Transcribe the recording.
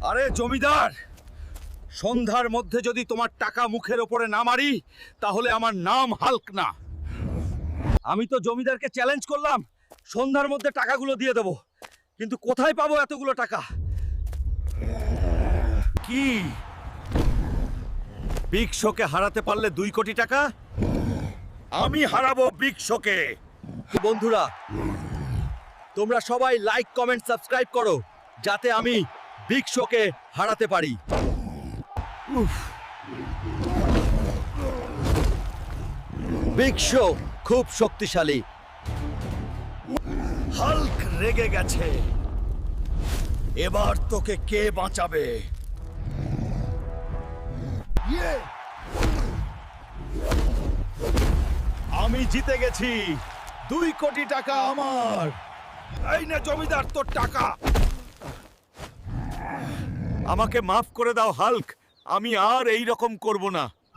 আরে জমিদার, সন্ধ্যার মধ্যে যদি তোমার টাকা মুখের ওপরে না মারি তাহলে আমার নাম হাল্ক না। আমি তো জমিদারকে চ্যালেঞ্জ করলাম সন্ধ্যার মধ্যে টাকাগুলো দিয়ে দেব, কিন্তু কোথায় পাবো এতগুলো টাকা? কি বিগ শোকে হারাতে পারলে 2 কোটি টাকা? আমি হারাবো বিগ শোকে। বন্ধুরা, তোমরা সবাই লাইক, কমেন্ট, সাবস্ক্রাইব করো যাতে আমি বিগ শোকে হারাতে পারি। বিগ শো খুব শক্তিশালী। হাল্ক রেগে গেছে, এবার তোকে কে বাঁচাবে? আমি জিতে গেছি, 2 কোটি টাকা আমার। এই না জমিদার, তোর টাকা। আমাকে মাফ করে দাও হাল্ক, আমি আর এই রকম করব না।